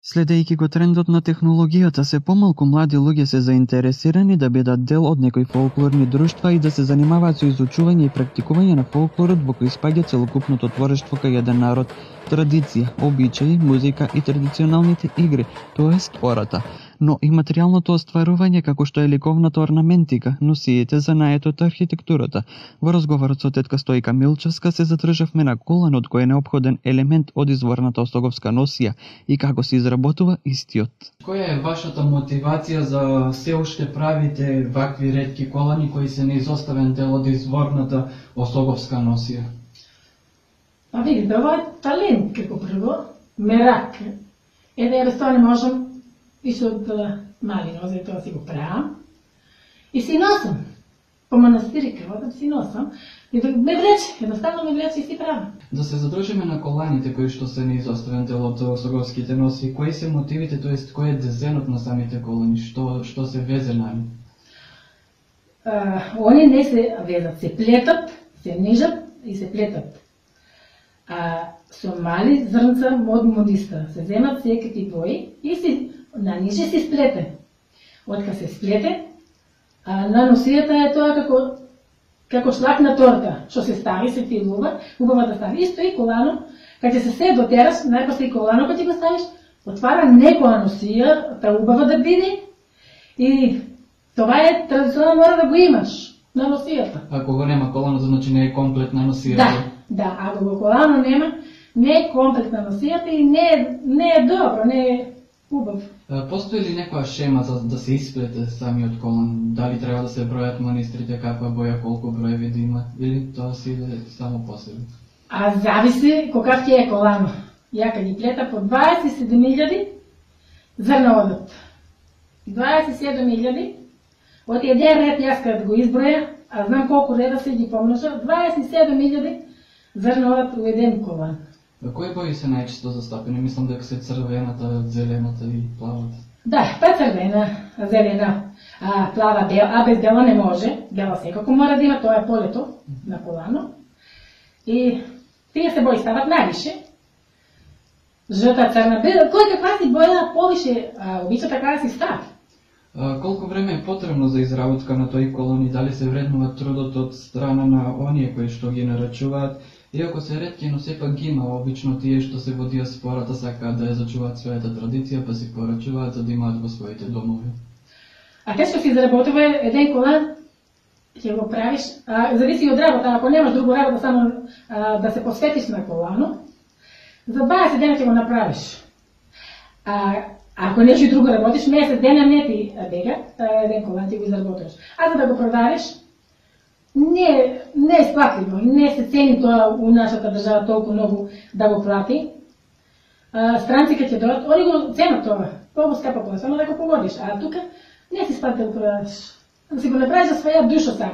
Следејќи го трендот на технологијата, се помалку млади луѓе се заинтересирани да бидат дел од некои фолклорни друштва и да се занимаваат со изучување и практикување на фолклорот во кој спаѓа целокупното творештво кај еден народ, традиција, обичаи, музика и традиционалните игри, тоест ората, но и материјалното остварување како што е ликовната орнаментика, носиите, занаетот, архитектурата. Во разговорот со тетка Стојка Милчевска се задржавме на коланот кој е неопходен елемент од изворната остоговска носија и како се изработува истиот. Која е вашата мотивација за се уште правите вакви ретки колани кои се неизоставен дел од изворната остоговска носија? Па видите, ова е талент како прво, мерак. Ја тоа не можам и со од мали нозе тоа си го правам. И си носам. По манастирите одам си носам. И да ме влече, едноставно ме влече и си правам. Да се задржиме на коланите кои што се неизоставен дел од остоговските носи, кои се мотивите, тоест кој е дизајнот на самите колани, што се везе на нив? Они не се везат, се плетат, се нижат и се плетат. Со мали зрнца од модиста се земат секакви бои и се наниже се сплете. Откако се сплете, на носијата е тоа како шлак на торта, што се стави, се филува, убаво да стави. Исто и колано, кога се се дотераш, најпосле и колано кога ти го ставиш, отвара некоја носија, та убава да биде. И това е традиционално, мора да го имаш на носијата. Ако го нема колано, значи не е комплетна носијата. Да, ако го колано нема, не е комплетна носијата и не е добро, не е убав. Постои ли некоја шема за да се исплете самиот колан? Дали треба да се бројат манистрите, каква боја, колку броеви да има, или тоа си иде само по себе? Зависи какав ќе е колано. Ја кога ги плета по 27.000 зрна одат. 27.000, од еден ред јас кога го изброја, а знам колку реда се ги помножа, 27.000 зрна одат у еден колан. Кои бои се најчесто застапени? Мислам дека се црвената, зелената и плавата. Да, па црвена, зелена, плава, бела, без бела не може. Бела секако мора да има, тоа е полето на колано. И тие се бои стават највише. Жута, црна, бела, кој каква си боја повише, обича така да си став. Колку време е потребно за изработка на тој колон и дали се вреднува трудот од страна на оние кои што ги нарачуваат? Иако се ретки, но сепак ги има обично тие што се во диаспората сакаат да ја зачуваат својата традиција, па си порачуваат за да имаат во своите домови. Кај што си заработува еден колан, ќе го правиш, зависи од работа, ако немаш друго работа, само да се посветиш на колано, за 20 дена ќе го направиш. Ако нешто друго работиш, месец дена не ти бега, еден колан ти го изработуваш. А за да го продадеш, не е сплатливо, не се цени тоа у нашата држава толку многу да го плати. Странци кога ќе дојдат, они го ценат тоа, по-скапа тоа, само да го погодиш, а тука не си сплати да го продадеш. Да си го направиш за своја душа само.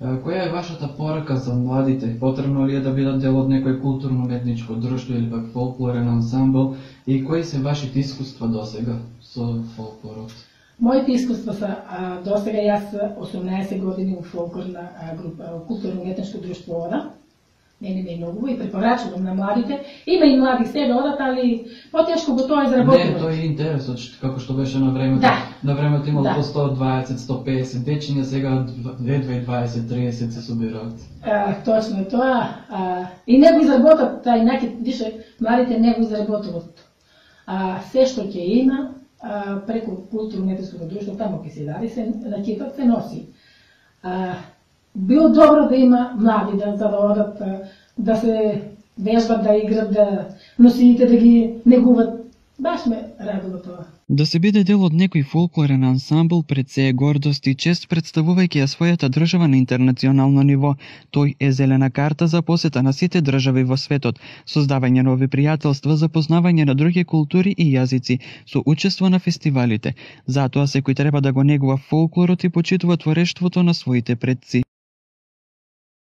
Која е вашата порака за младите? Потребно ли е да бидат дел од некој културно-уметничко друштво или пак фолклорен ансамбл? И кои се вашите искуства досега со фолклорот? Моите искуства са досега, јас 18 години у фолклорна група, културно-уметничко друштво ода. Не ми многу и препорачувам на младите. Има и млади сега одат, али потешко го тоа изработуват. Не, тој е интересот, како што беше на времето. Да. На времето имало по 120, 150 дечиња, сега 20, 30 се собираат. Точно е тоа. И не го изработат, инаки више младите не го изработуват. Се што ќе има преку културно-уметничкото друштво, тамо ќе се даде, се накитат, се носи. Било добро да има млади за да одат, да се вежбат, да играт, да носиите да ги негуват. Баш ме радува тоа. Да се биде дел од некој фолклорен ансамбл пред се е гордост и чест представувајќи ја својата држава на интернационално ниво. Тој е зелена карта за посета на сите држави во светот, создавање нови пријателства, запознавање на други култури и јазици, со учество на фестивалите. Затоа секој треба да го негува фолклорот и почитува творештвото на своите предци.